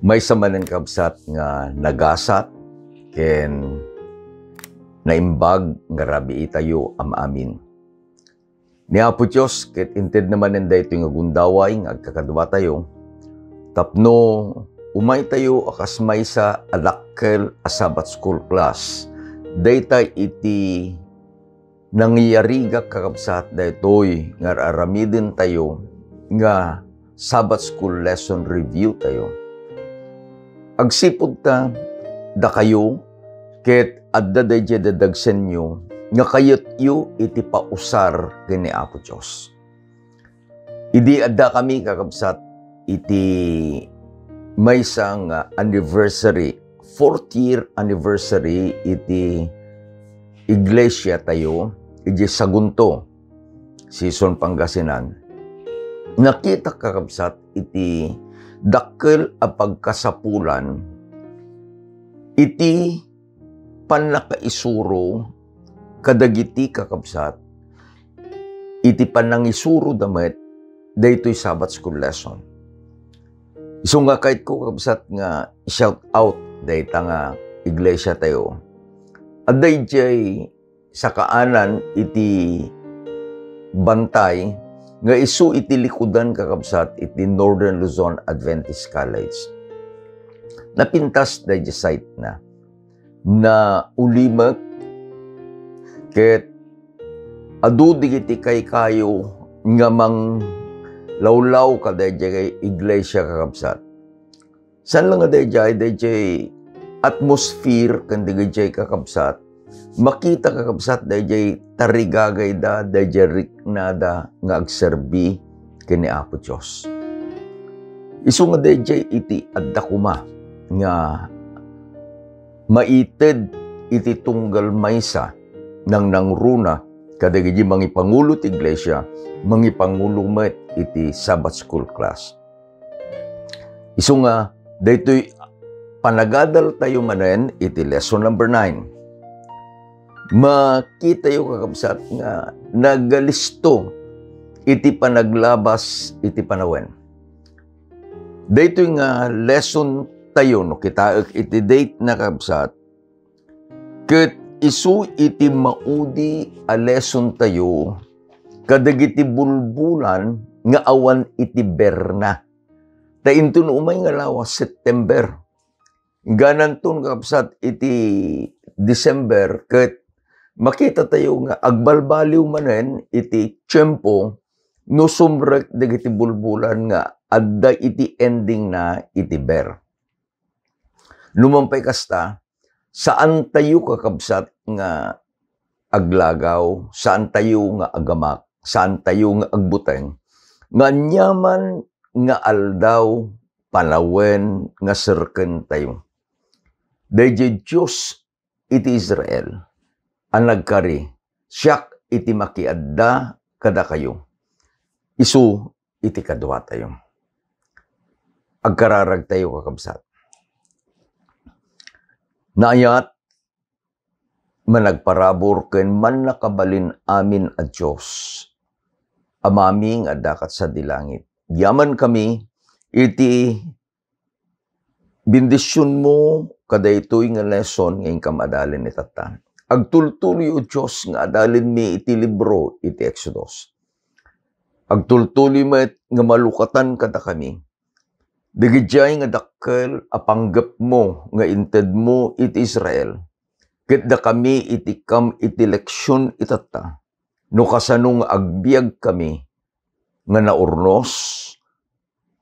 May samanan kabsat nga nagasat ken naimbag nga rabi itayo amin. Ni Apo Diyos ket inted naman nenda ito nga gundaway nga agkakadwa tayo. Tapno umay tayo akas may sa adakkel a Sabbath school class. Dayta iti nangyariga kakabsat daytoy nga aramidin tayo nga Sabbath school lesson review tayo. Agsipod ta da kayo ket adda dayjay dadagsen nyo nga kayot yu iti pausar kini Apo Diyos. Idi adda kami kakabsat iti maysa nga anniversary, 4th year anniversary iti iglesia tayo, iti Sagunto, Season Pangasinan. Nakita kakabsat iti dakkel a pagkasapulan, iti panakaisuro kadagiti kakabsat, iti panangisuro damet daytoy Sabbath school lesson. Isu nga kahit ko kakabsat nga shout out dayta nga iglesia tayo. Aday jay sa kaanan iti bantay nga isu iti likudan kakabsat iti Northern Luzon Adventist College. Napintas day site na ulimak ket adu digiti kay kayo nga mang lawlaw kaday jay iglesia kakabsat. San lang day jay atmosphere kan digay kakabsat. Makita kakabsat dayjay tarigagay da, dayjay riknada nga agserbi kini Apo Diyos. Isu nga dayjay iti adda kuma nga maited iti tunggal maysa nang nangruna kadagiti mangipangulo ti iglesia, mangipangulo met iti Sabbath school class. Isu nga daytoy panagadal tayo manen iti lesson number 9. Makita yung kakabsat nga nagalisto iti panaglabas iti panawen. Dayto nga lesson tayo no kita iti date na kakabsat ket isu iti maudi a lesson tayo kadagiti bulbulan nga awan iti berna. Tainton umay nga lawas September. Gananton kakabsat iti December ket makita tayo nga agbalbaliw manen iti tiyempo no sumrek dagiti bulbulan nga adda iti ending na iti ber. Lumampay kasta, saan tayo kakabsat nga aglagaw, saan tayo nga agamak, saan tayo nga agbuteng, nga nyaman nga aldaw, palawen nga serken tayo. Dayjay Diyos iti Israel, ang nagkari, siyak iti makiadda kada kayo. Isu iti kadwa tayo. Agkararag tayo kakabsat. Naayat, managparabor ken man nakabalin amin a Diyos. Amaming adakat sa dilangit. Yaman kami, iti bindisyon mo kadaytoy nga lesson ngayong kamadalin ni Tata. Agtultuloy o Diyos nga adalin mi iti libro iti Exodus. Agtultuloy met nga malukatan kada kami. Digidjay nga dakkel apanggep mo nga inted mo iti Israel. Ket da kami iti kam iti leksyon itata. No kasano nga agbiag kami nga naurnos,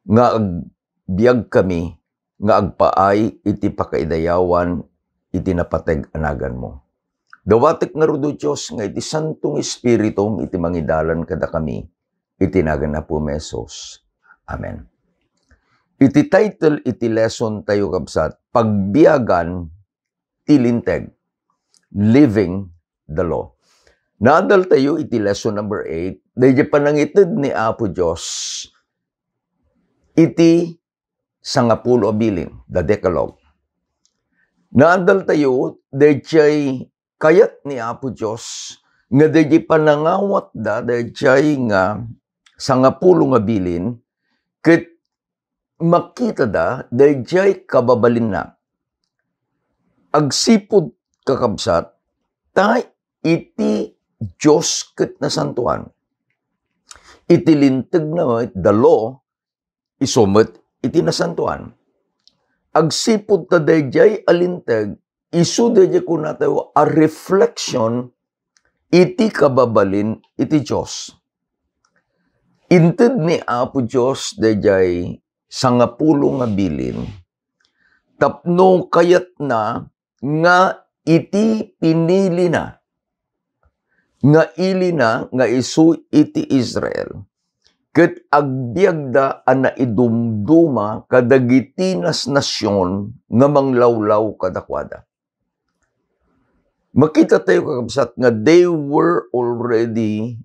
nga agbiag kami nga agpaay iti pakaidayawan iti napateg anagan mo. Dawatek nga rudo Diyos nga iti Santong Espiritu iti mangidalan kada kami iti nagan na po mesos. Amen. Iti title iti lesson tayo kabsat, Pagbiagan Tilinteg, Living the Law. Nadal tayo iti lesson number 8, dahil panangitid ni Apo Diyos iti 10 abilin, the Decalogue. Nadal tayo dahil kayat ni Apo Diyos nga dahil panangawat da dahil nga 10 abilin ket makita da, dayjay kababalin na. Agsipod kakabsat, ta iti Diyos ket nasantuan. Iti linteg na the law, isumet iti nasantuan. Agsipod ta dayjay alinteg, isu dayjay kuna tayo a reflection iti kababalin iti Diyos. Inted ni Apo Diyos dayjay sangapulo nga bilin, tapno kayat na nga iti pinili na, nga ili na nga isu iti Israel, ket agbiagda a naidumduma kadagiti nasyon nga manglawlaw kadakwada. Makita tayo kakabsat nga they were already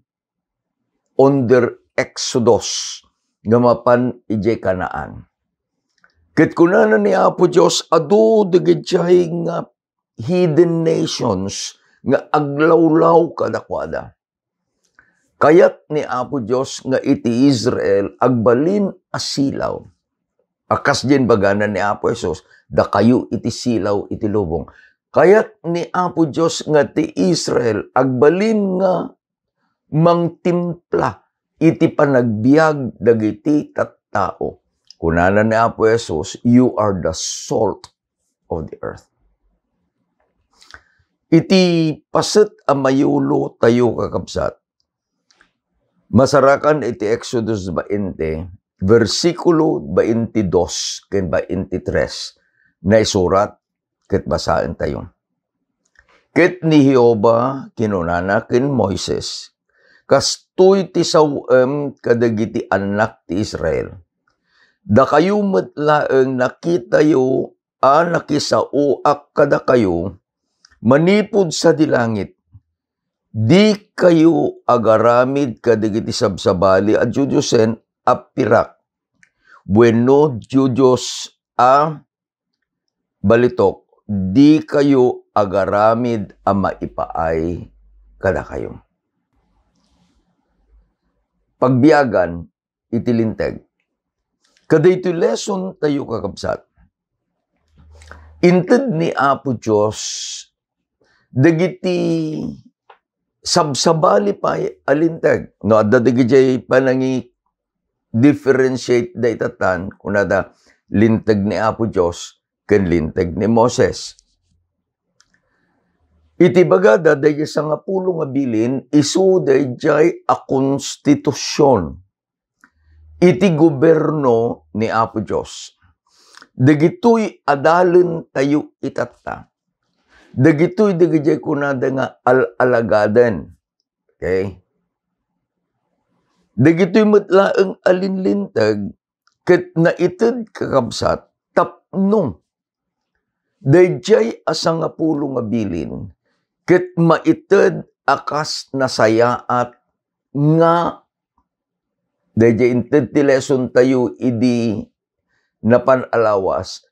on their exodus nga mapan ijay Kanaan. Ket kunana ni Apo Diyos, adu dagiti nga hidden nations nga aglawlaw kadakwada. Kayat ni Apo Diyos nga iti Israel agbalin asilaw. Akas din baganan ni Apo Jesus, da kayo iti silaw iti lubong. Kayat ni Apo Diyos nga ti Israel agbalin nga mangtimpla iti panagbiag dagiti tattao. Kunana ni Apo Jesus, you are the salt of the earth. Iti paset a mayulo tayo kakabsat. Masarakan iti Exodus 20, versikulo 22 ken 23 na isurat ket basaen tayo. Ket ni Jehova kinunana ken Moises, kastoy ti sawem kadagiti anak ti Israel. Da kayo metlaeng nakitayo a nakisauak kada kayo, manipod sa dilangit, di kayo agaramid kadagiti sabsabali a Diyosen a pirak, bueno Diyos a balitok, di kayo agaramid a maipaay kada kayo. Pagbiagan itilinteg. Kada ito lesson tayo kakabsat. Inted ni Apo Diyos, dagiti sabsabali pa alinteg. No, adda dagiti panangi differentiate da itatan, kunada linteg ni Apo Diyos, ken linteg ni Moses. Iti bagada, dayjay sangapulo nga bilin, isu dayjay a konstitusyon. Iti goberno ni Apo Diyos. Dagitoy adalen tayo itata. Dagitoy dagijay kunada nga alagaden. Okay? Dagitoy matlaeng alinlintag ket naited kakabsat tapno. Dayjay asangapulo nga bilin ket maited akas nasayaat nga dayjay inted ti lesson tayo idi napanalawas,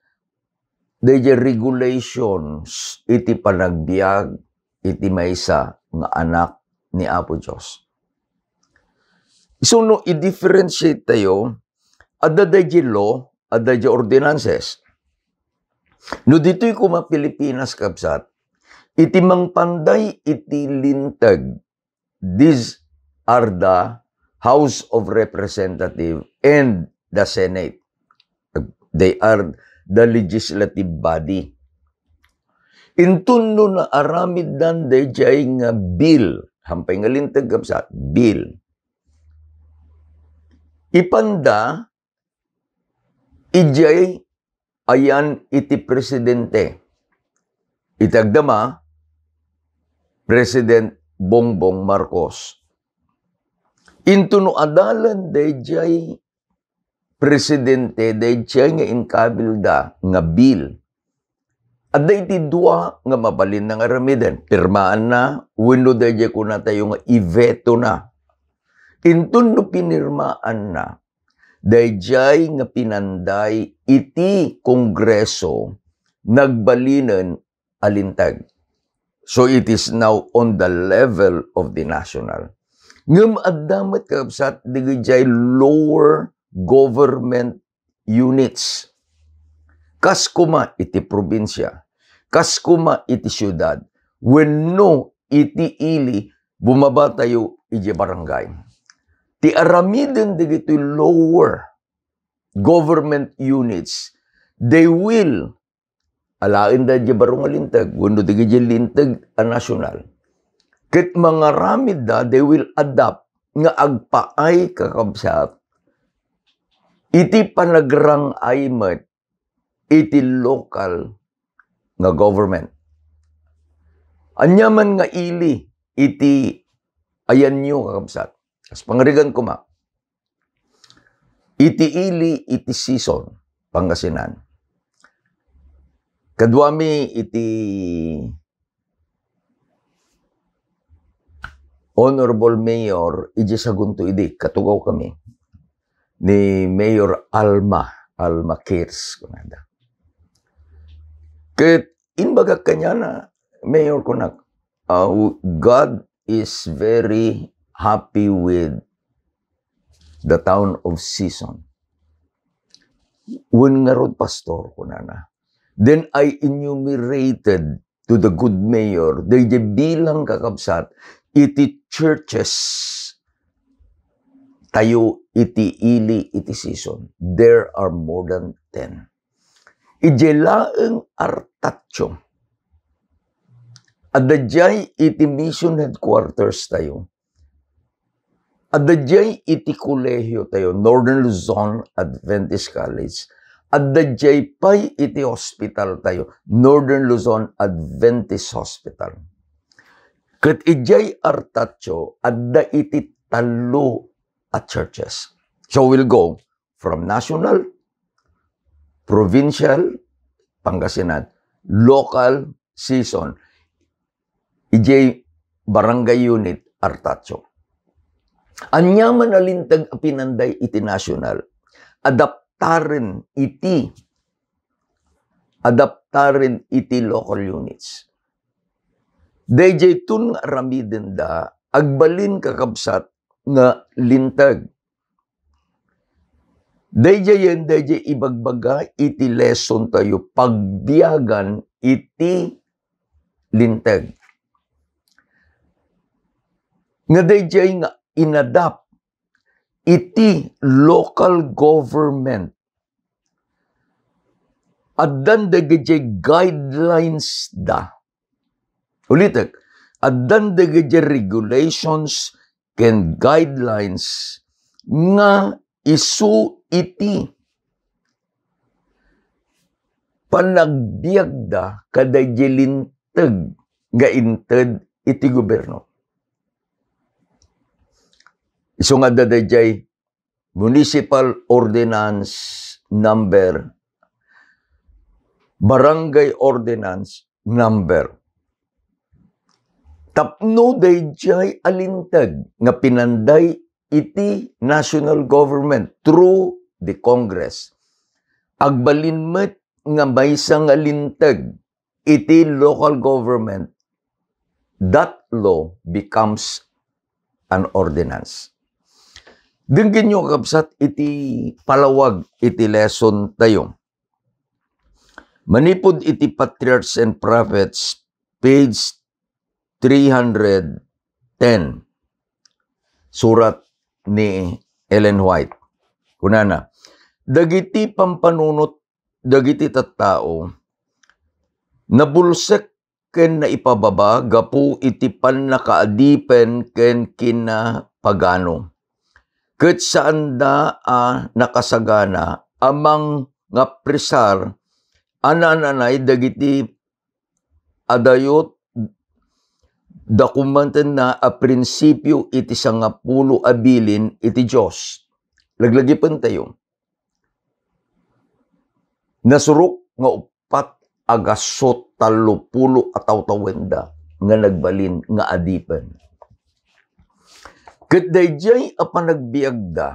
dayjay regulations iti panagbiag iti maysa nga anak ni Apo Diyos. So no i-differentiate tayo, adda dayjay law, adda dayjay ordinances. No dito'y kuma Pilipinas kabsat, iti mangpanday iti lintag, these are the House of Representatives and the Senate. They are the legislative body. Intunno na aramid dan dayjay nga bill, hampay nga lintag kabsat, bill. Ipanda, ijay ayan iti presidente. Itagdama, President Bongbong Marcos. Intuno adalan dayjay presidente dayjay nga inkabilda nga bill. Adda iti dua nga mabalin nga aramiden. Pirmaan na, wenno dayjay kuna tayo nga i-veto na. Intuno pinirmaan na, dayjay nga pinanday iti Kongreso nagbalinan alintag. So it is now on the level of the national. Ngam addamat kakabsat, digijay lower government units. Kas kuma iti probinsya, kas kuma iti syudad, wenno iti ili bumaba tayo iti barangay. Ti aramiden digiti lower government units, they will alain da di barong alintag, wenno digiti lintag a nasyonal. Ket mga ramid da, they will adapt nga agpaay kakabsat iti panagrang aymat iti local nga government. Anyaman nga ili iti ayan nyo kakabsat. As pangarigan ko ma, iti ili iti season Pangasinan. Kadwami iti Honorable Mayor iji sagunto idi, katugaw kami ni Mayor Alma Kirs. Ket inbaga kanya na, Mayor kunak, God is very happy with the town of Season. When nga rod pastor kunana, then I enumerated to the good mayor, they bilang kakabsat, iti churches tayo iti ili iti Season. There are more than 10. Ijelaeng artatyo. Adadjay iti mission headquarters tayo. Adadjay iti kolehiyo tayo, Northern Luzon Adventist College. Adadjay pay iti hospital tayo, Northern Luzon Adventist Hospital. Ket ijay artatyo, adda iti talo at churches. So we'll go from national, provincial, Pangasinan, local, Season, ijay barangay unit, artatyo. Anyaman alintag pinanday iti national, adaptaren iti local units. Dayjay tun nga aramiden da, agbalin kakabsat nga lintag. Dayjay ibagbaga iti lesson tayo, pagbiyagan iti lintag. Nga dayjay nga inadapt iti local government. Addan dayjay guidelines da. Ulitek, addan dayjay regulations ken guidelines nga isu iti panagbiagda kadayjay lintag nga inted iti gobyerno. Isu nga dadayjay Municipal Ordinance Number, Barangay Ordinance Number. Tapno dayjay alintag nga pinanday iti national government through the Congress. Agbalin met nga maysa nga lintag iti local government, that law becomes an ordinance. Dinggin nyo kakabsat iti palawag iti lesson tayo. Manipod iti Patriarchs and Prophets, page 310, surat ni Ellen White. Kunana, dagiti pampanunot, dagiti tattao, nabulsek ken na ipababa, gapu iti pan nakaadipen ken kina pagano. Ket saan da nakasagana, amang nga presar, anananay dagiti adayot, dakumanten na a prinsipyo iti 10 abilin iti Diyos. Laglagipan tayo. Nasurok nga upat agasot 30 ataw tawenda nga nagbalin nga adipen. Ket dayjay a panagbiagda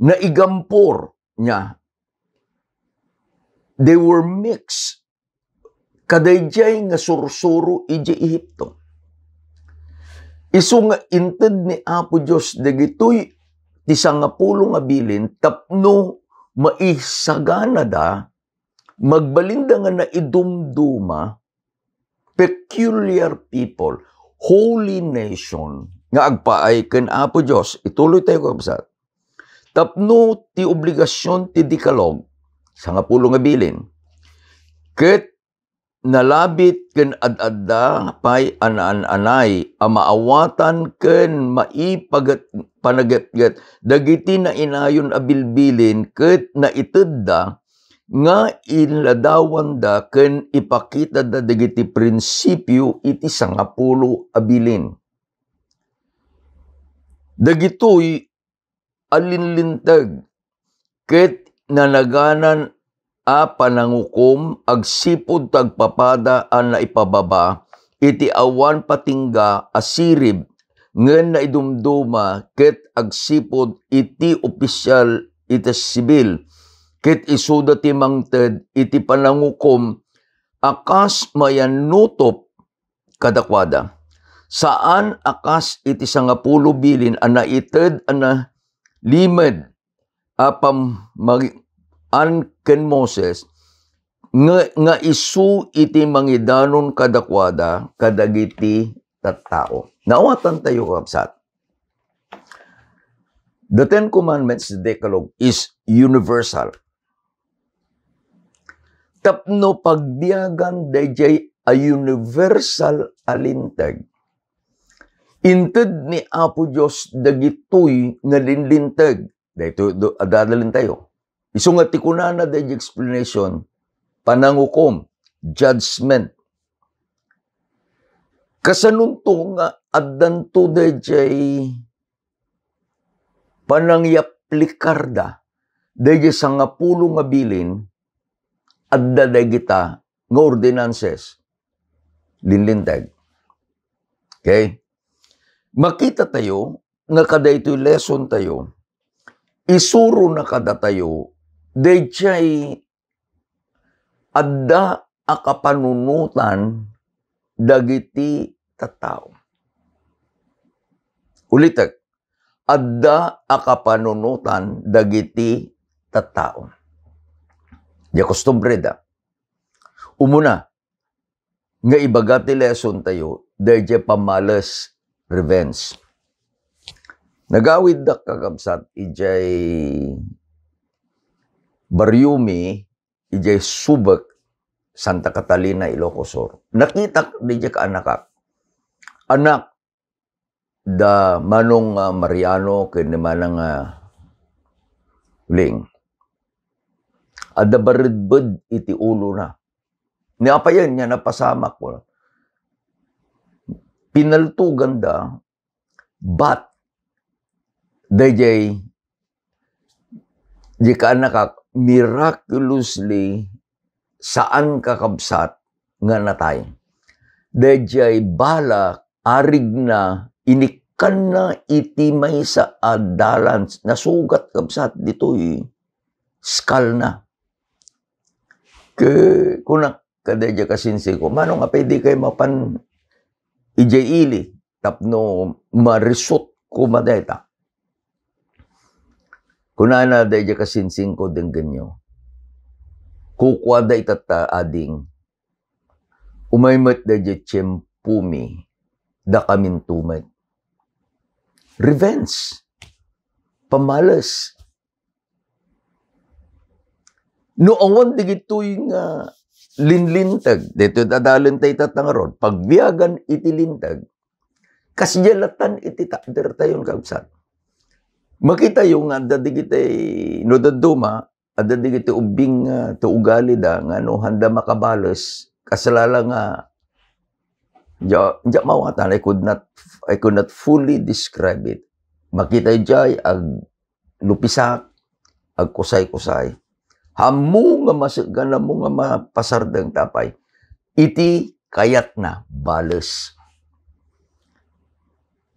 na igampor niya, they were mixed kadayjay nga sursuro iti Ehipto. Isu nga inted ni Apo Diyos dagitoy ti 10 nga bilin tapno maisagana da, magbalinda nga na idumduma, peculiar people, holy nation, nga agpaay ken Apo Diyos. Ituloy tayo kabsat. Tapno ti obligasyon ti Dikalog, sa nga pulo nga bilin, ket nalabit ken ad-adda pay anaan-anay amaawatan ken panagatgat dagiti na inayon a bilbilin ket naitedda nga inladawan da ken ipakita da dagiti prinsipyo iti sangapulo a bilin. Dagitoy alinlintag ket nanaganan a panangukom agsipod tagpapada an naipababa iti awan patingga asirib ngem naidumduma ket agsipod iti opisyal iti sibil ket isuda ti mangted iti panangukom akas mayanutop kadakwada saan akas iti sangapulo bilin an naited ana limed apam an ken Moses nga isu iti mangidanon kadakwada kadagiti tattao. Nawatan tayo kapsat. The Ten Commandments, the Decalogue, is universal. Tapno pagbiyagan dayjay a universal alintag. Inted ni Apo Diyos dagitoy nga linlintag. Dito adadalin tayo. Isu nga tikunana dayjay explanation, panangukom, judgment. Kasanunto nga addanto dayjay panangyaplikarda dayjay sangapulo nga bilin adda dagita nga ordinances linlintag. Okay? Makita tayo nga kadaytoy lesson tayo isuro na kada tayo dayjay adda a kapanunutan dagiti tattao. Ulitek, adda a kapanunutan dagiti tattao. Di kostumbre da. Umuna, nga ibaga ti lesson tayo dayjay pamalas revenge. Nagawid da kakabsat ijay Baryumi, ijay Subak, Santa Catalina, Ilocos Sur. Nakita dijay ka anak da manong Mariano ken manang Ling. Adda baridbed iti ulo na. Niapayan niya napasamak ko. Pinaltugan da but dayjay di ka miraculously saan kakabsat nga natay. Dayjay balak arig na inikan na iti may sa adalan nasugat kabsat ditoy skull na. Kunak kadayjay kasinsi ko mano nga pwede kay mapan ijay ili tapno marisot ko madayta. Kunana dayjay kasinsing ko din ganyo. Kukwada itata ading umaymat dayjay tiyempumi da kamin tumay. Revenge. Pamalas. No awan digitoy nga linlintag. Dito dadalin tayo tatangaron. Pagbiyagan iti lintag. Kasjalatan iti takder tayon kabsat. Makita yung adda digitay no daduma adda digitay ubing to ugali da nga no handa makabalos kasalala nga ja mawatan I could not fully describe it. Makita jay ag lupisak ag kusay-kusay. Hamu nga masagana mo nga mapasardang tapay. Iti kayat na balos.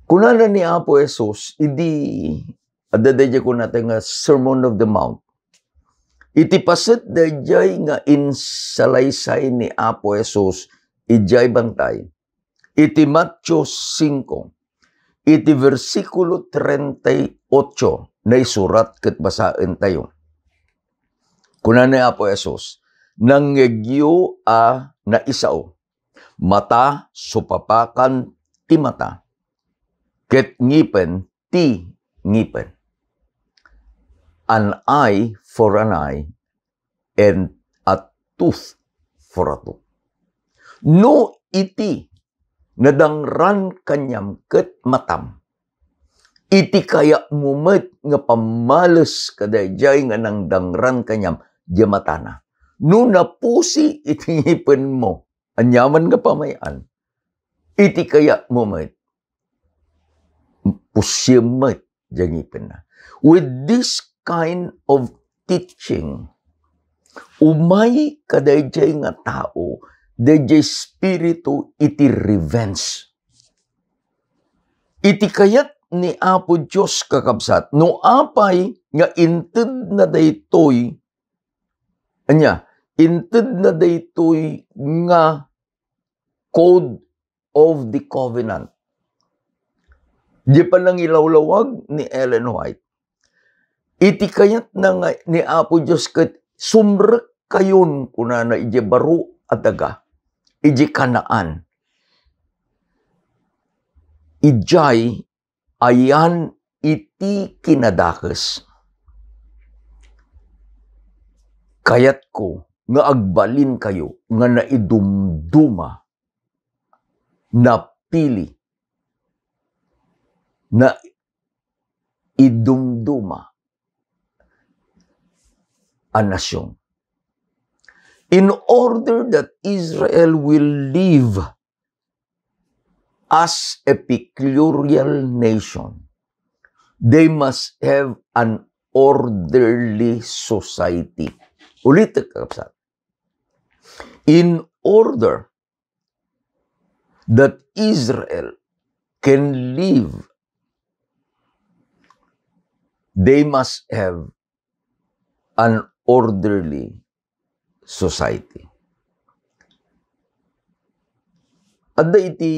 Kunana ni Apo Jesus idi adadayjay ko natin nga Sermon of the Mount. Iti paset dayjay nga insalaysay ni Apo Jesus ijay bantay. Iti Matthew 5, iti versikulo 38 na isurat ket basaen tayo. Kuna ni Apo Jesus, nangegyo na isao, mata supapakan ti mata, ket ngipen ti ngipen. An eye for an eye, and a tooth for a tooth. No iti nadangran kanyam ket matam. Iti kaya mumet nga pamales kadayjay nga nang dangran kanyam jamatana. No napusi iti ngipin mo, anyaman nga pamayan. Iti kaya mumet pusyemet jangipin na. With this kind of teaching, umay kadayjay nga tao, dayjay spiritu iti revenge. Iti kayat ni Apo Diyos kakabsat, no apay nga inted na daytoy, inted na daytoy nga code of the covenant. Di pa nang ilawlawag ni Ellen White. Iti kayat na nga ni Apo Diyos kat sumrek kayon kuna na ije baro at daga, ije Kanaan. Ijay ayan iti kinadakes. Kayat ko nga agbalin kayo nga naidumduma, napili, na idumduma ang nasyon. In order that Israel will live as a peculiar nation, they must have an orderly society. Ulit kakabsat. In order that Israel can live, they must have an orderly society. Adda iti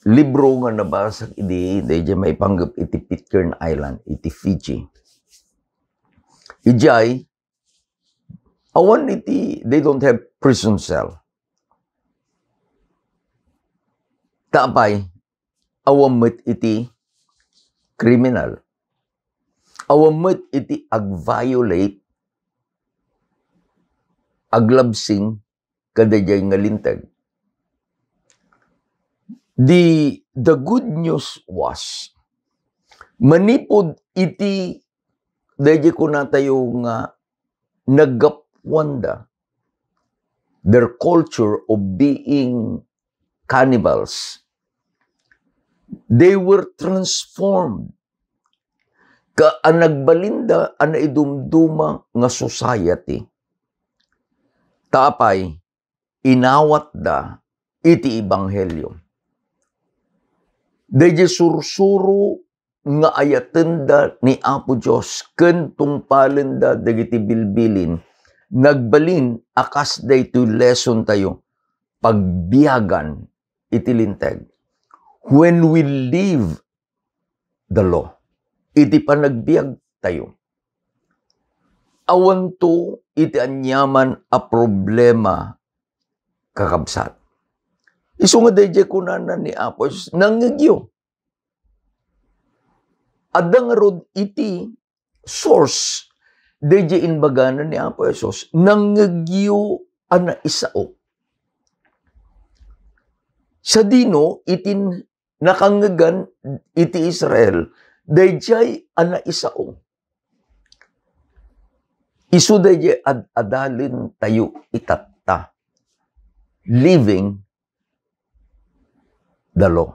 libro nga nabasa iti may panggap iti Pitcairn Island, iti Fiji. Ijay, awan iti, they don't have prison cell. Tapay, awamit iti criminal. Awamit iti ag-violate, aglabsing, kadayjay nga lintag. The good news was, manipod iti, dayjay ko na tayo nga, nagapwanda, their culture of being cannibals. They were transformed. Ang nagbalinda, ang naidumduma nga society. Tapay, inawat da iti ebanghelyo. Dayjay sursuro nga ayatenda ni Apo Diyos ken tungpalen da dagiti bilbilin, nagbalin akas daytoy lesson tayo pagbiyagan iti linteg. When we live the law, iti panagbiag tayo. Awan to iti anyaman a problema kakabsat. Isu nga dayjay kunanan ni Apo Diyos nangegyo. Adang rod iti source dayjay inbaganan ni Apo Jesus nangegyo ana isao. Sa dino itin nakangegan iti Israel dayjay ana isao. Isu dayjay adalin tayo itatta. Living the law.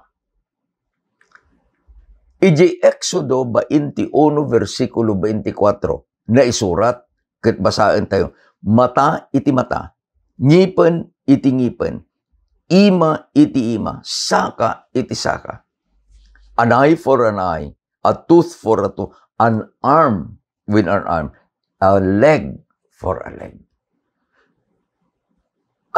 Iji Exodo 21 versikulo 24 na isurat ket basaan tayo. Mata iti mata, ngipen iti ngipen, ima iti ima, saka iti saka. An eye for an eye, a tooth for a tooth, an arm with an arm, a leg for a leg.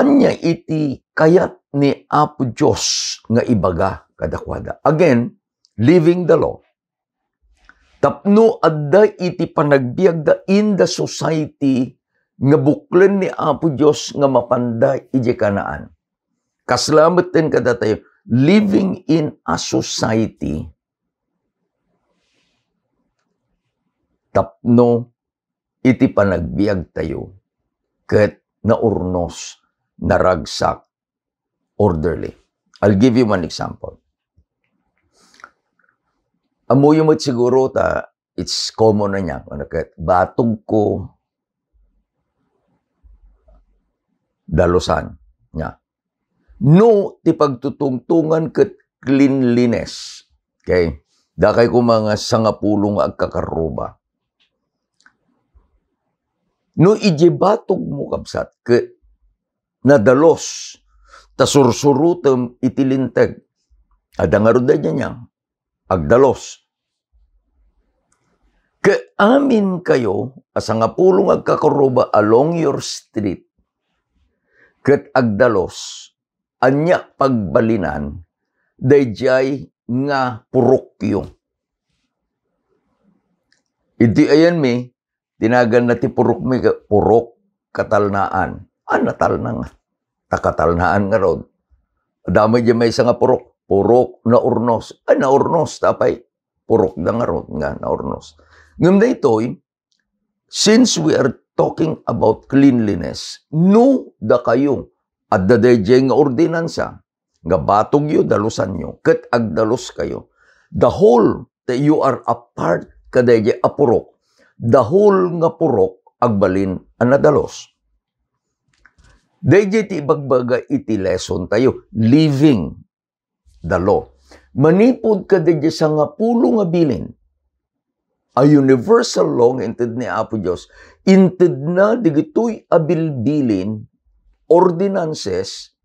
Anya iti kayat ni Apo Diyos nga ibaga kadakwada. Again, living the law. Tapno adda iti panagbiag da in the society nga buklen ni Apo Dios nga mapanda iti kanaan. Kaslamet din kada tayo, living in a society tapno iti panagbiag tayo ket naurnos, naragsak, orderly. I'll give you one example. Amuyo mo't siguro it's common na niya. Batog ko dalusan niya. No, ti pagtutungtungan ket cleanliness. Okay? Dakay ko mga sangapulong agkakaruba. No, ije batog mo kabsat ket nadalos tasursurutem itilinteg. Adangaruda niya agdalos. Ke amin kayo, asangapulong agkakaruba along your street, ket agdalos, anya pagbalinan, dayjay nga purokyo. Iti ayan mi, tinagan na ti purok mi, purok katalnaan. Natalna nga. Takatalnaan nga rod. Damay dyan may isa nga purok na urnos. Na urnos, tapay. Purok na nga rod nga, na urnos. Ngam na ito'y, since we are talking about cleanliness, no da kayo, at da dayjay nga ordinansa, nga batog yo, dalusan nyo, ket agdalos kayo. The whole that you are a part, kadayjay a purok, the whole nga purok, agbalin ang nadalos. Dayjay ti ibagbaga iti lesson tayo, living the law. Manipod ka dayjay sa nga pulo nga bilin, a universal law nga inted ni Apo Dios, inted na digitoy abilbilin, ordinances,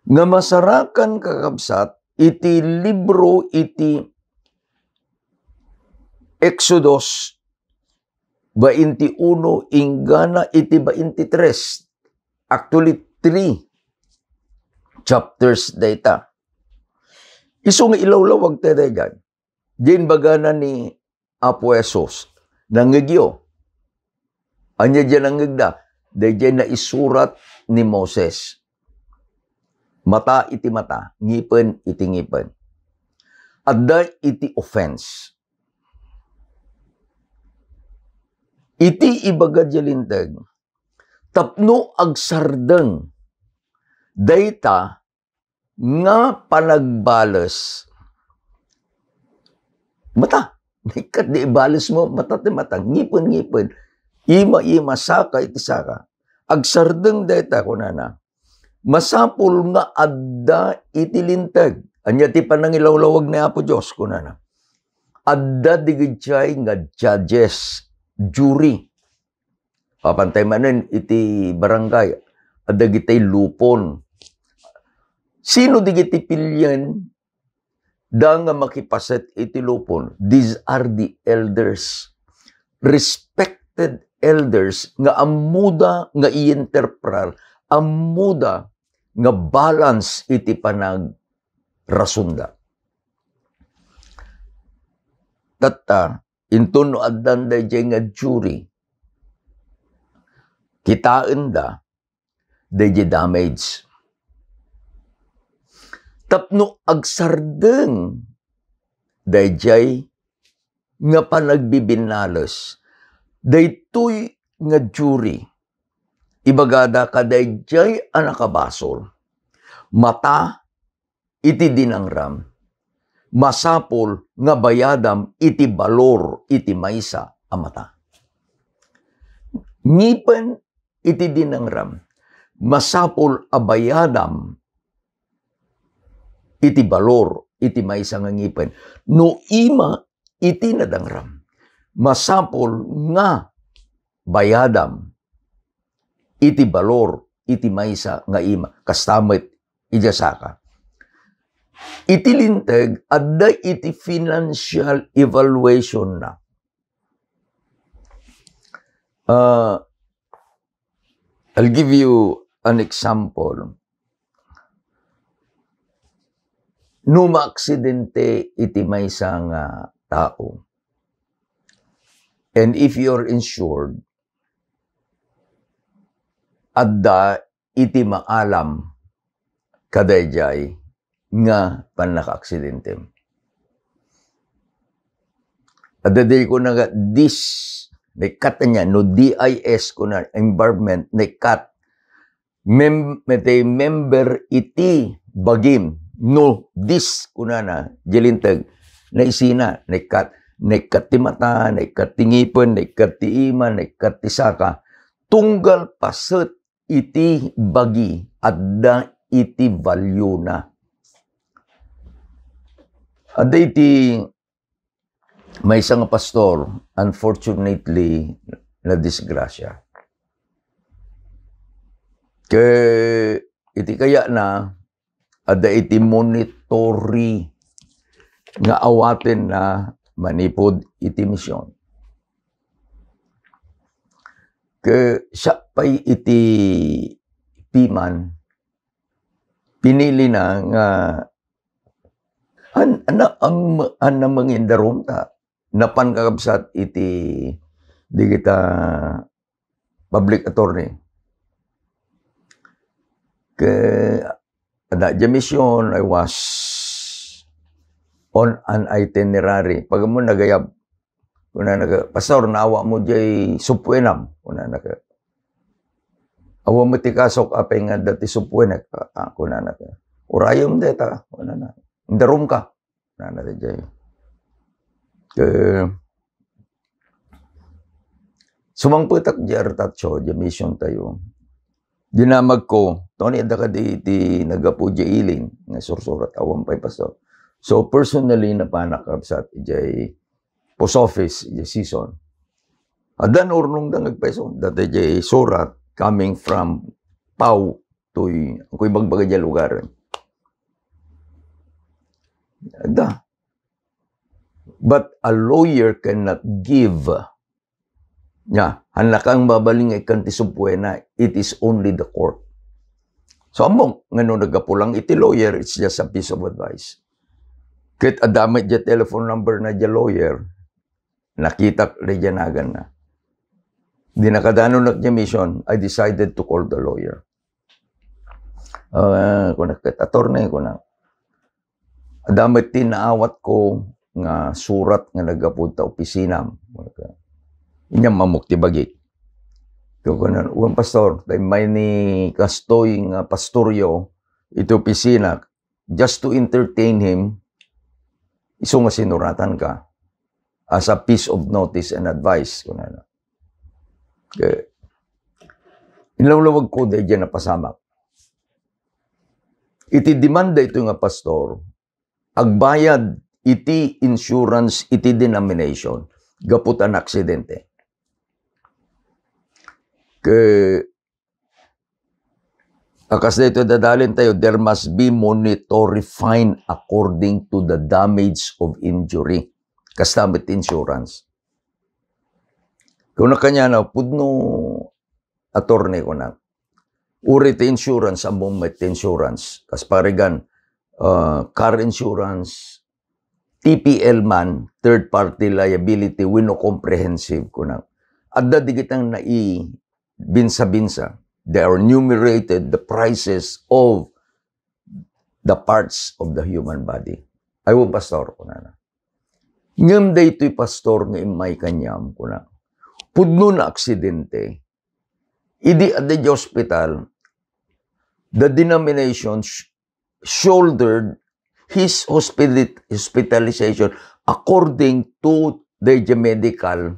nga masarakan kakabsat, iti libro iti Exodus 21 ingana iti 23. Actually, 3 chapters data. Iso nga ilawlawag tayo dyan. Diyan bagana ni Apo Jesus, nangigyo. Anya dyan nangigda, dyan na isurat ni Moses. Mata iti mata, ngipin iti ngipin. Adda iti offense. Iti ibaga jalintag, tapno agsardeng, dayta nga panagbales. Mata. Ikat di ibalis mo, mata ti mata, ngipin. Ima, saka iti saka. Agsardeng dayta kunana. Masapul nga adda iti lintag. Anya ti panangilawlawag ni Apo Dios kunana. Adda digidjay nga judges, jury. Papantay manen iti barangay. Adda gitay lupon. Sino digiti pilyan da nga makipaset iti lupon? These are the elders. Respected elders nga amuda nga i-interpret, amuda nga balance iti panag rasunda. Tata, inton no addan dayjay nga jury, kitaan da dayjay damage. Tapno agsardeng dayjay nga panagbibinalos, daytoy nga jury, ibagada ka dayjay anakabasol, mata iti dinangram, masapol nga bayadam iti balor iti maysa a mata. Ngipen iti dinangram, masapol a bayadam iti balor iti maysa nga ngipen. No ima iti nadangram, masapol nga bayadam iti balor iti maysa nga ima. Kastamit ijasaka. Iti linteg adda iti financial evaluation na. I'll give you an example. No maaksidente iti maysa nga tao, And if you're insured, adda iti maalam kadayjay nga panaka-aksidente. Adaday ko na this, naikat na niya, no DIS ko na, environment, naikat, member iti bagim, no this ko na, jilintag, naisina, naikat ti mata, naikat ti ngipon, naikat ti ima, naikat ti saka, tunggal paset iti bagi, adda iti value na. Adda iti may isang pastor, unfortunately, na disgrasya. Iti kaya na, adda iti monitory nga awaten na manipod iti misyon. Siya pa'y iti piman, pinili na nga ang mangindarom ta, napan kakabsat iti di kita public attorney. Ada mission, I was on an itinerary. Pag mo nagayab, pastor, naawa mo jay supwenam. Awa mo ti kasok apay nga dati supwenak. Urayom deta. Indarum ka. Sumangputak jar tatso, jay mission tayo. Dinamag ko, Tony, ada ka di nagapu jay iling, nga sursurat awam pa'y pastor. So, personally, napanakabsat jay post office, jay season. Adan urnong da nagpeso, dati jay surat coming from Pau to ako'y bagbaga jay lugar. Ada. But a lawyer cannot give. Hanakang babaling ikan ti supwena, it is only the court. So, among, ngano nagapulang iti lawyer, it's just a piece of advice. Kahit adamit dya telephone number na dya lawyer, nakita rejanagan na. Di nakadano na dya mission, I decided to call the lawyer. Kung nakita-attorney ko na. Adamit tinaawat ko nga surat nga nagapod ta opisina. Inyang mamukti bagi. Kung pastor, may ni kastoy nga pastoryo, ito opisina, just to entertain him, iso nga sinuratan ka as a piece of notice and advice. Inlawlawag ko dahil dyan napasamak. Iti demanda ito nga pastor, agbayad iti insurance, iti denomination, gaputan aksidente. Akas na ito dadalhin tayo, there must be monetary fine according to the damage of injury. Kastamit insurance. Kung na kanya na, pudno attorney ko na. Uri ti insurance, among met insurance. Kas parigan, car insurance, TPL man, third party liability, wino comprehensive ko na. Adda digitang binsa-binsa. They are enumerated the prices of the parts of the human body. Ay, pastor ko na. Ngam da ito'y pastor nga imay kanyam ko na. Pudno na aksidente. Idi at the hospital, the denomination shouldered his hospitalization according to the medical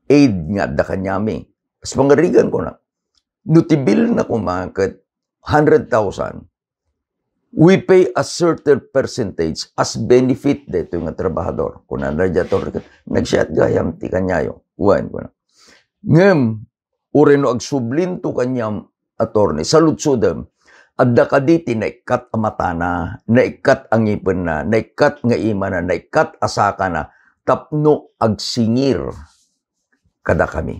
aid nga da kanyami. As pangarigan ko na. Nutibil na kumakat 100,000, we pay a certain percentage as benefit dito yung trabahador. Kung na radiator, nag-shot gayam ti kanyayo. Uwan ko na. Ngem, ureno agsublinto kanyam attorney, saludsudem, adda ka diti naikat amatana, naikat ang ipon na, naikat nga ima na, naikat asaka na, tapno agsingir kada kami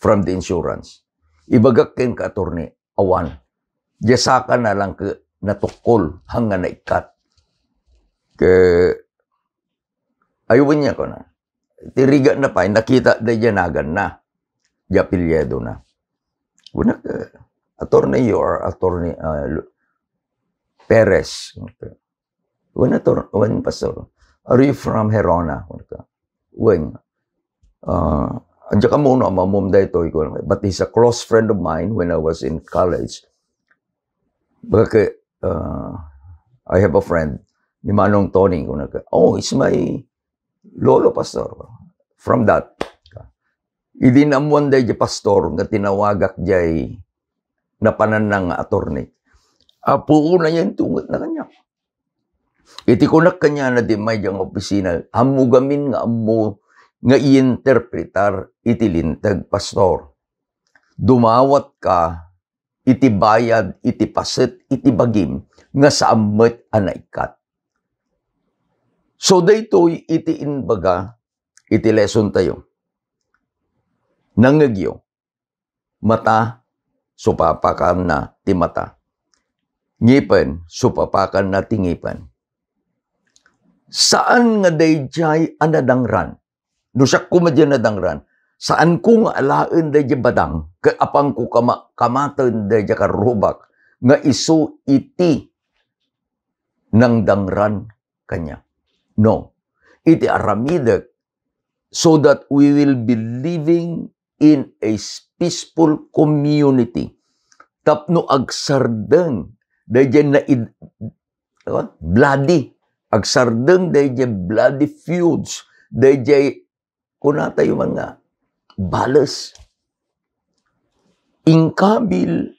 from the insurance. Ibagak ken ka attorney, awan. Jasaka na lang natukol hanggang naikat. Ayuwan niya ko na. tiriga na pa, nakita da janagan na. Japilyedo na. Una ka, attorney or attorney Perez. When pastor, are you from Herona? When? Andiyan ka muna, mamum da ito. But he's a close friend of mine when I was in college. Baka, I have a friend, ni Manong Tony. Oh, it's my lolo pastor. From that, idinamuan day pastor nga tinawagak jay na pananang attorney. Apo na yan tungat na kanya. Iti kunak kanya na di may diyang opisina, hamugamin nga amo nga i-interpretar iti lintag pastor. Dumawat ka, iti bayad, iti paset, iti bagim, nga sa amet anaikat. So daytoy iti inbaga, iti lesson tayo. Nangagyo, mata, supapakan na ti mata. Ngipen, supapakan na ti ngipen. Saan nga dayjay anadangran? No siya kumadya nadangran, saan ko nga alaen dayjay badang, kaapang ko kamatan dayjay karubak, nga iso iti nang dangran kanya. No, iti aramidek, so that we will be living in a peaceful community. Tapno agsardeng, dayjay na bloody, agsardeng dayjay bloody feuds, dayjay kunata yung mga balas. Ingkabil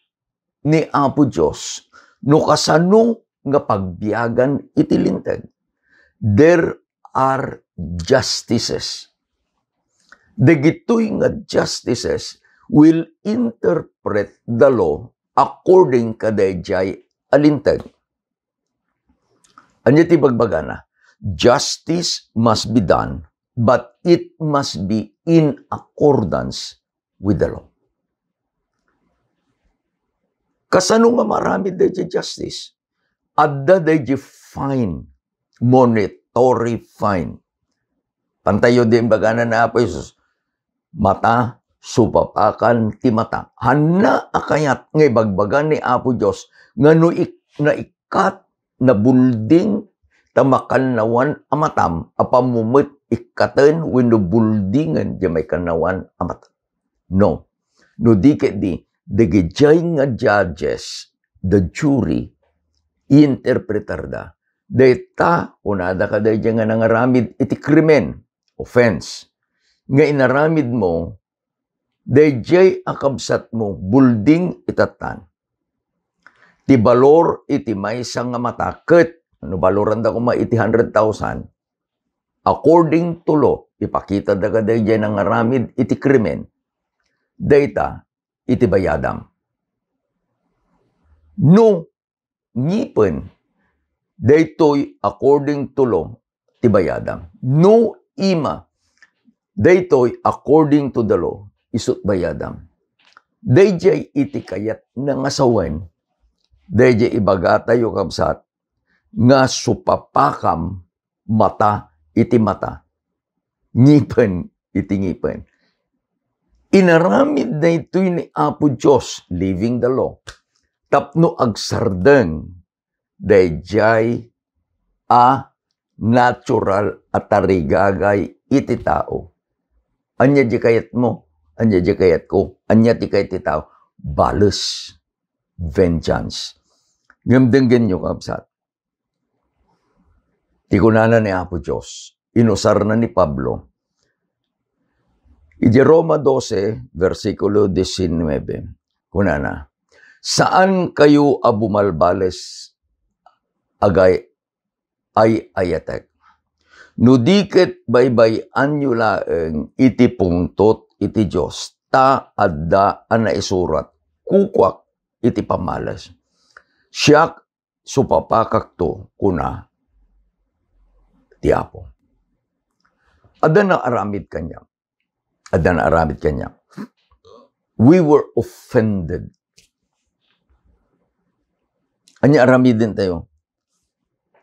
ni Apo Diyos, no kasano nga pagbiyagan itilintag, there are justices. Dagitoy nga justices will interpret the law according kadayjay alintag. Anya ti bagbagana, justice must be done, but it must be in accordance with the law. Kasano nga marami dayjay justice? Adda dayjay fine, monetary fine. Pantayo din bagana na Apo Jesus, mata, supapakan ti mata. Hana akayat ngay bagbagan ni Apo Diyos, nga no naikat na bulding tamakanawan amatam, apamumit ikaten wenno buldingan di may kanawan amatam. No. No di dagijay nga judges, the jury, interpretar da. Dayta, unada ka dayjay nga nangaramid iti krimen, offense. Nga inaramid mo, dayjay akabsat mo, bulding itatan. Ti balor iti maysa nga mata, ket, ano baloran da kuma iti 100,000, according to law, ipakita da ka dayjay nangaramid iti krimen, dayta, iti bayadam. No, ngipen, daytoy according to law, ti bayadam. No, ima, daytoy according to the law, isut bayadam. Dayjay iti kayat nangasawen, dayjay ibaga tayo kabsat, nga supapakam mata iti mata, ngipen iti ngipen. Inaramid na ito'y ni Apo Diyos, living the law. Tapno agsardeng, dayjay a natural at tarigagay iti tao. Anya di kayat mo, anya di kayat ko, anya di kayat ti tao, balas, vengeance. Ngamdenggen nyo kabsat. Tikunana ni Apo Diyos, inusar na ni Pablo, iti Roma 12, versikulo 19, kunana, saan kayo abumalbales agay ay ayatek? No diket baybayan nyo laeng iti pungtot iti Diyos, ta adda ana isurat, kukwak iti pamalas. Siyak supapakak to kuna ti Apo. Adda na aramid kanya. Adda na aramid kanya. We were offended. Anya aramid din tayo.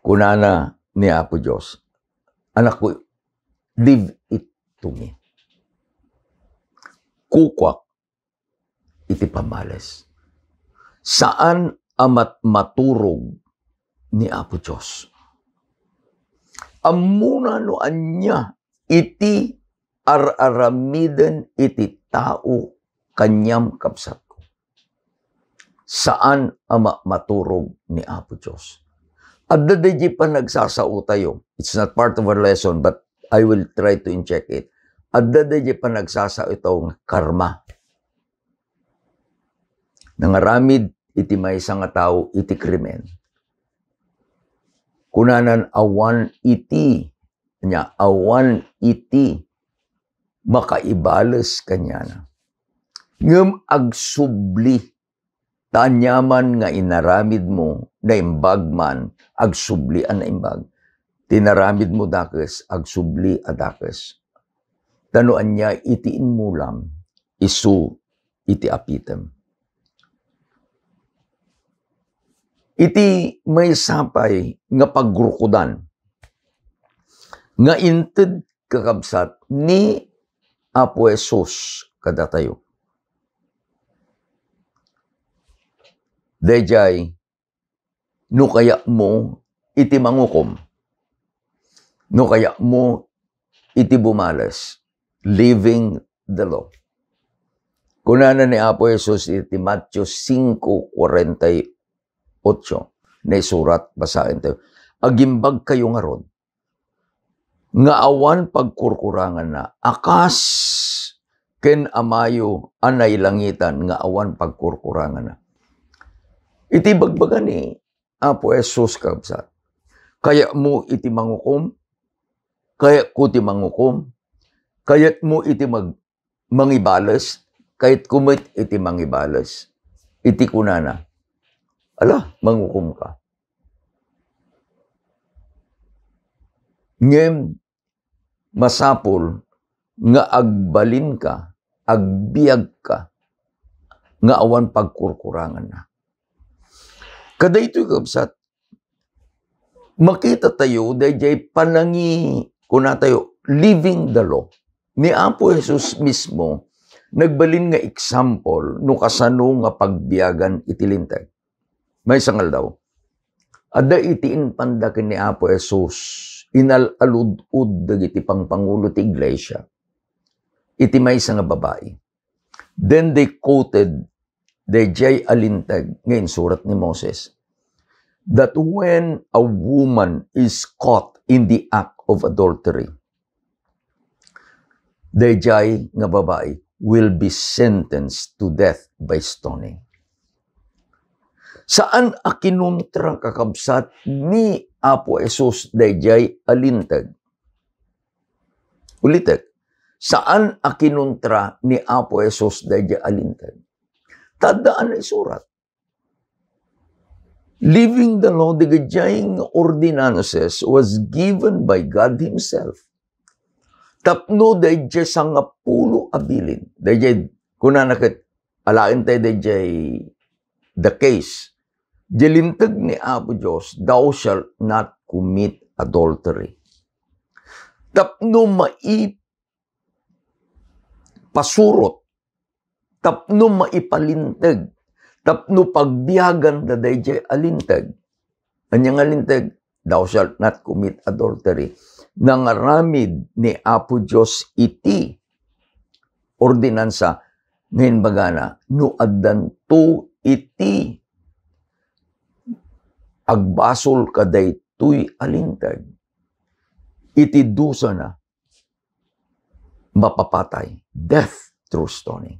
Kunana ni Apo Diyos. Anak ko, leave it to me. Kukwak, iti pamales. Saan amat maturog ni Apo Diyos? Amuna no anya iti araramiden iti tao kanyam kapsat ko. Saan ama maturog ni Apo Diyos? At dadadji pa nagsasao tayo. It's not part of our lesson, but I will try to incheck it. At dadadji pa nagsasao itong karma. Nangaramid iti maysa nga tao iti krimen. Kunanan awan iti makaibales kanya na. Ngem agsubli tanyaman nga inaramid mo na imbagman agsublian na imbag. Tinaramid mo dakes agsubli adakes. Tanuan niya iti inmulam isu iti apitem. Iti may sapay nga pagrukudan nga inted kakabsat ni Apo Jesus kada tayo. Dejay, no kaya mo iti mangukom, no kaya mo iti bumales, living the law. Kunana ni Apo Jesus iti Matthew 5:48 na surat, basahin tayo. Agimbag kayo nga ron, nga awan pagkurkurangan na, akas ken amayo anay langitan nga awan pagkurkurangan na. Iti bagbagan ni Apo Jesus kabsat. Kaya mo iti mangukom, kaya ko ti mangukom, kayat mo iti mangibales, kayat kumit iti mangibales, iti kunana. Ala, mangukom ka. Ngem, masapol, nga agbalin ka, agbiag ka, nga awan pagkurkurangan na. Kada ito'y kabsat, makita tayo, dahil panangi, kuna tayo, living the law. Ni Apo Jesus mismo, nagbalin nga example, no kasano nga pagbiagan itilintag. May sangal daw. Ada itiin pandakin ni Apo Jesus, inalalud-ud dagiti pangpangulo ti iglesia. Iti may nga babae. Then they quoted the jay alintag ngayon surat ni Moses, that when a woman is caught in the act of adultery, the jay nga babae will be sentenced to death by stoning. Saan akinuntra kakabsat ni Apo Jesus dayjay alintag? Ulitek, saan akinuntra ni Apo Jesus dayjay alintag? Tadaan na isurat. Living the law, the gajaying ordinances was given by God Himself. Tapno dayjay sangapulo abilin. Dayjay, kunanakit, alain tayo dayjay the case. Dilintag ni Apo Diyos, thou shalt not commit adultery. Tapno maipasurot, tapno maipalintag, tapno pagbiyagan da dayjay alintag. Anyang alintag, thou shalt not commit adultery. Nangaramid ni Apo Diyos iti ordinansa ngayon bagana, no addanto iti agbasol kaday tuy alintag, iti dusa na mapapatay, death through stoning.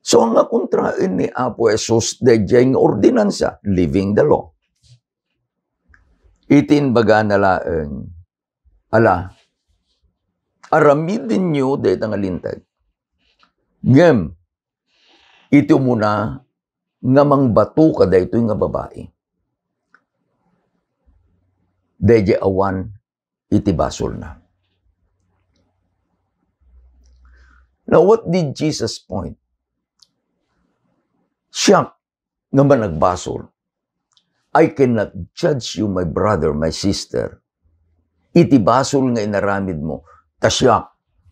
So ang kontrain ni Apo Jesus dayjay nga ordinansa, living the law. Itin baga nalaeng, ala, aramidin nyo dayt ang alintag. Ngem, ito muna nga mangbato ka daytoy nga babae. Dayjay awan iti basol na. Now, what did Jesus point? Siya naman nagbasol. I cannot judge you, my brother, my sister. Iti basol nga inaramid mo. Tasya,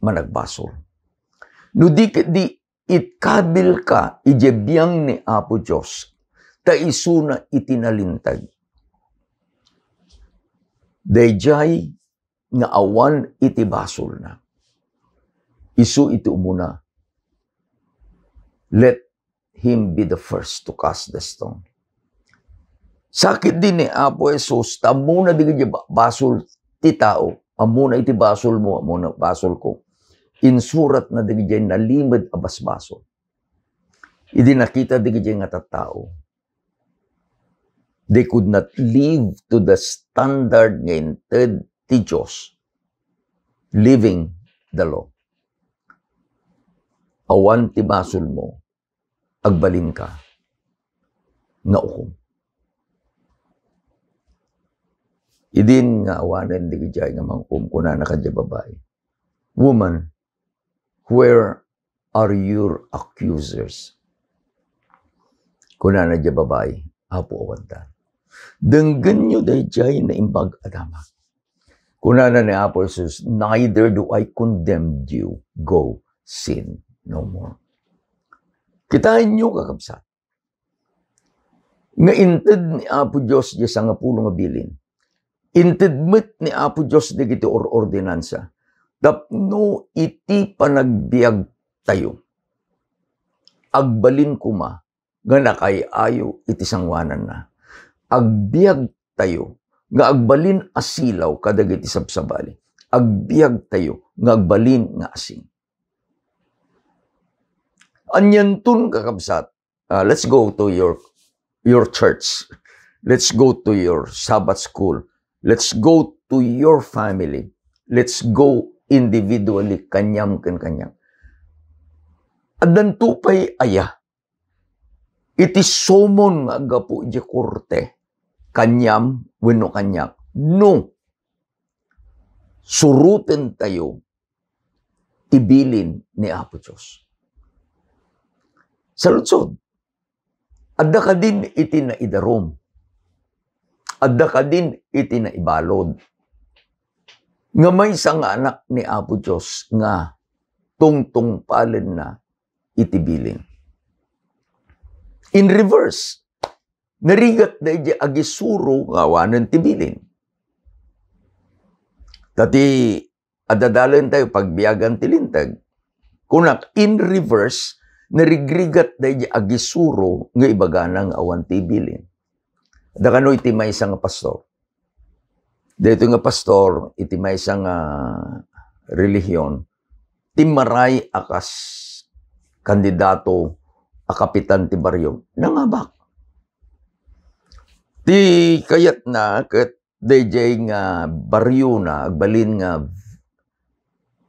managbasol. No di itkabil ka, ijebiyang ni Apo Diyos, ta isuna itinalintag. Dayjay nga awan iti basol na. Isu iti umuna. Let him be the first to cast the stone. Sakit din ni Apo Jesus, tamo na di basol ti tao, amo na iti basol mo, amo na basol ko. Insurat na di nalimad abas basol. Idi nakita di nga tattao. They could not live to the standard nga inted ti Diyos, living the law. Awan ti basol mo, agbalin ka, nga ukom. Idin nga awanan di gijay nga mangkum kuna nakadya babae. Woman, where are your accusers? Kuna na dya babae, apo awanta. Denggan nyo dayjay na imbag adama. Kuna na ni Apo Jesus, neither do I condemn you. Go, sin no more. Kitain nyo kakabsat. Nga inted ni Apo Diyos di sa nga pulo nga bilin. Inted met ni Apo Diyos di giti ordinansa. Tapno iti panagbiag tayo. Agbalin kuma nga nakayayo iti sangwanan na. Agbiag tayo nga agbalin asilaw kadagiti sabsabali. Agbiag tayo nga agbalin nga asing. Anyantun kakabsat. Let's go to your church. Let's go to your Sabbath school. Let's go to your family. Let's go individually kanyam kan kanyam. Adan tupay aya. Iti somon nga agapu di korte. Kanyam wenno kanyak. No. Suruten tayo tibilin ni Apo Diyos. Saludsod. Adda ka din iti na idarom. Adda ka din iti na ibalod. Nga may isang anak ni Apo Diyos nga tungtung palen na itibilin. In reverse, narigat na iti agisuro nga wanan tibilin. Tati adadalan tayo pagbiyagan tilintag. Kunak in reverse, narigrigat na iti agisuro nga ibagana nga awan tibilin. Dakano iti may isang pastor. Dito nga pastor, iti may isang relihiyon, timaray akas kandidato a kapitan ti baryo, nangabak. Ti kayat na, kat DJ nga baryo na, agbalin nga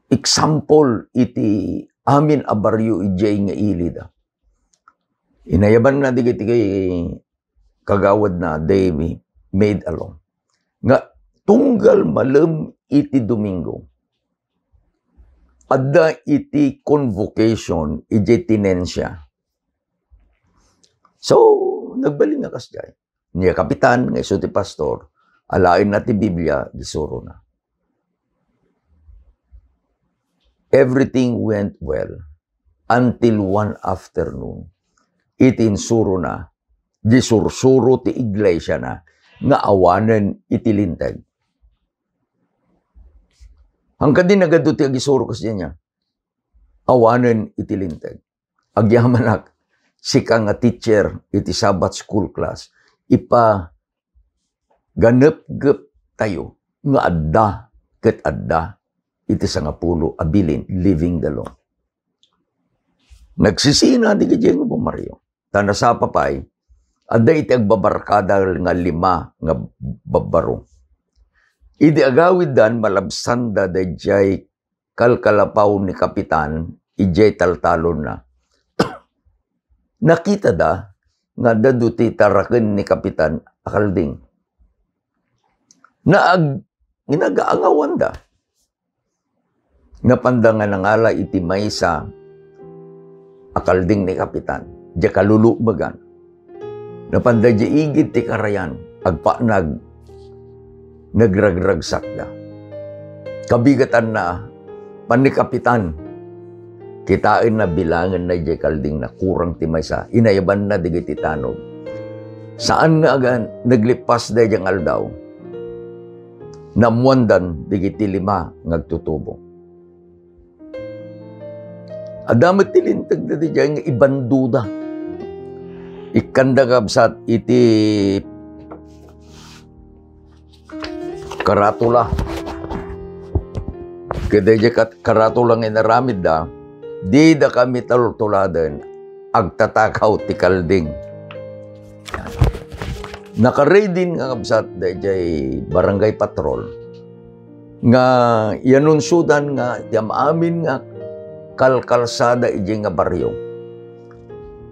example iti amin a baryo ijay nga ilida. Inayaban na di kay kagawad na they made along. Nga tunggal malam iti Domingo. Adda iti convocation iti tinensya. So, nagbalin nga kasjay. Niya kapitan, nga iso ti pastor, alain na ti Biblia, gisuro na. Everything went well until one afternoon. Itinsuro na, gisursuro ti iglesia na, nga awanan itilintag. Hanggang din nagado ti agisuro kasi niya, awanan itilintag. Agyamanak, sika nga teacher, iti Sabbath school class, ipa ganep-gep tayo, nga adda, ket adda, iti sangapulo, abilin, living the law. Nagsisina, di kaya nga bumaryo. Tana sa papay, adda iti agbabarkada nga 5 nga babaro. Idi agawid dan malabsanda da jay kalkalapaw ni kapitan, ijay taltalon na. Nakita da, nga daduti taraken ni kapitan akalding. Ginagaangawan da. Napandangan ng ala iti maysa akalding ni kapitan. Diya kalulubagan. Napanda diya igit ti karayan. Nagragragsak da. Kabigatan na panikapitan, kitain na bilangan na di kalding na kurang timaysa, inayaban na di tanog. Saan nga agan naglipas da diyang aldaw, namuandan di 5 ngagtutubo. Adamat tilintag na di diyang ibanduda. Ikanda kabsat iti karatula. Kada di karatula nga naramid da, di da kami talutuladan, agtatakaw ti kalding. Nakaready nga kabsat da jay barangay patrol nga yanunsudan nga amin nga kalkalsada iji nga baryo.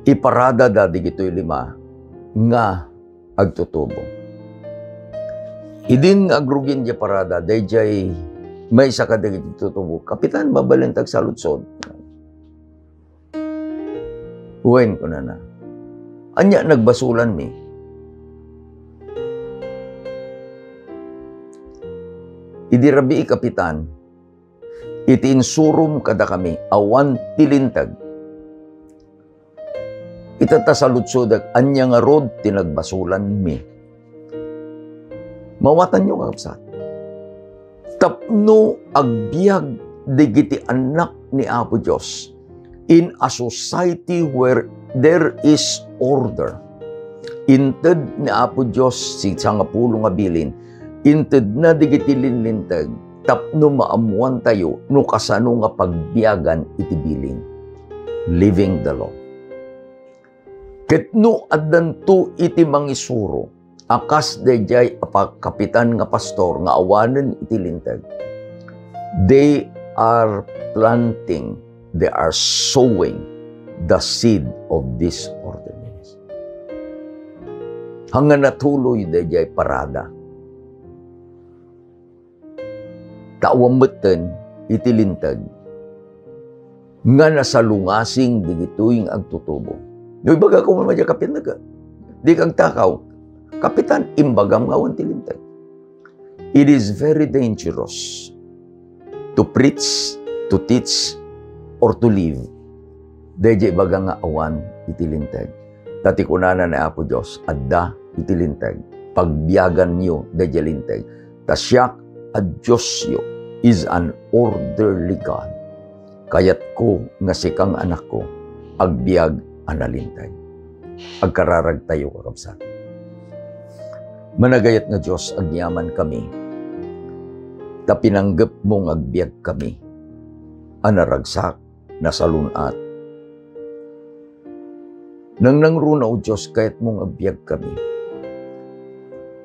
Iparada da di gito'y 5 nga agtutubo. Idin nga agrugin di parada da jay may isa ka da agtutubo. Kapitan, mabalintag sa lutsod. Uwain ko na. Anya nagbasulan mi. Idi rabi kapitan, iti insurum kada kami, awan tilintag. Itata sa lutsodag, anya nga rod tinagbasulan mi. Mawatan nyo kakapsat. Tapno agbiag digiti anak ni Apo Diyos in a society where there is order. Inted ni Apo Diyos si sangapulo nga bilin, inted na digiti linlintag, tapno maamuan tayo, no kasano nga pagbiagan iti bilin. Living the law. Ketno addanto iti mangisuro, akas dayjay kapitan nga pastor nga awanen iti lintag. They are planting, they are sowing the seed of this ordinance. Hanggang natuloy dayjay parada. Tawametan iti lintag nga nasalungasing digituing agtutubo. No ibaga ko man madya kapitan ka. Di kang takaw. Kapitan, imbagam nga awan ti lintag. It is very dangerous to preach, to teach, or to live. Dayjay ibaga nga awan iti lintag. Tati kunana na Apo Diyos, adda iti lintag. Pagbiyagan niyo dayjay lintag. Tasyak at Diyos yo is an orderly God. Kayat ko nga sikang anak ko, agbiag analintay. Agkararag tayo kakabsat. Managayat nga Diyos, agyaman kami. Tapinanggap mong agbiag kami. Anaragsak, nasalunat. Nang nangrunaw Diyos, kayat mong agbiag kami.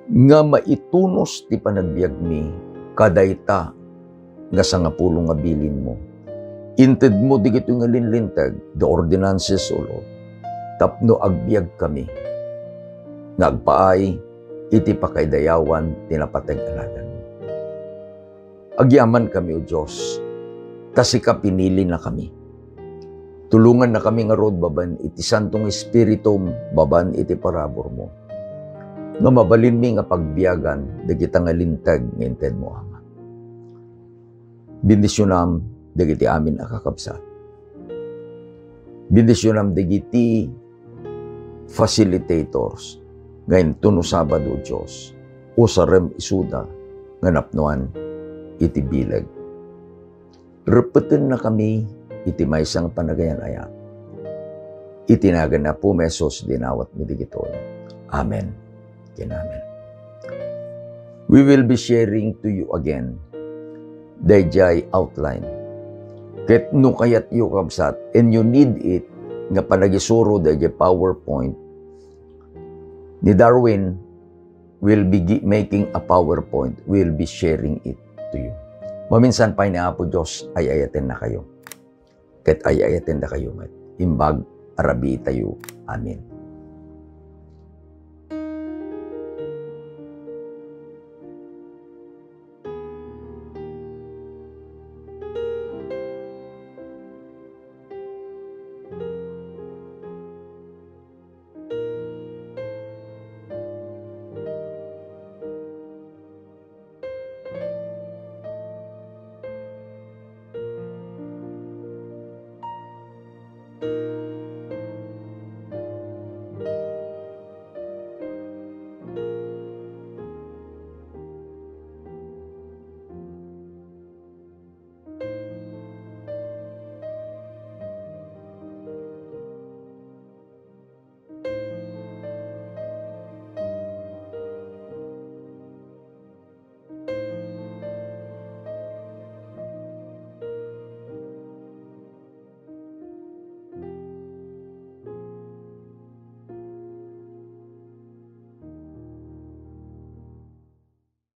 Nga maitunos ti panagbiag mi, kadayta, nga sangapulo nga bilin mo. Inted mo digito nga linlintag, the ordinances o Lord. Tapno agbiag kami. Nagpaay, iti pakaydayawan, tinapatag alagan mo. Agyaman kami o Diyos, tasika pinili na kami. Tulungan na kami nga rod baban, iti santong espiritum, baban iti parabor mo. Nga mabalin mi nga pagbiagan, digita nga lintag, nginted mo ama. Bendisyonam dagiti amin akakabsat. Bendisyonam dagiti facilitators ngayon tuno Sabado Diyos o sarem isuda nga napnuan iti bilag. Repetin na kami iti maysang panagayan aya. Itinagan na po mesos dinawat mi digitoy. Amen. Kinamen. We will be sharing to you again dayjay outline. Ket no kayat yu kabsat and you need it nga panagisuro dayjay PowerPoint. Ni Darwin will be making a PowerPoint. Will be sharing it to you. Maminsan pa ni Apo Diyos ay ayaten na kayo. Ket ay ayaten na kayo. Imbag arabi tayo. Amen.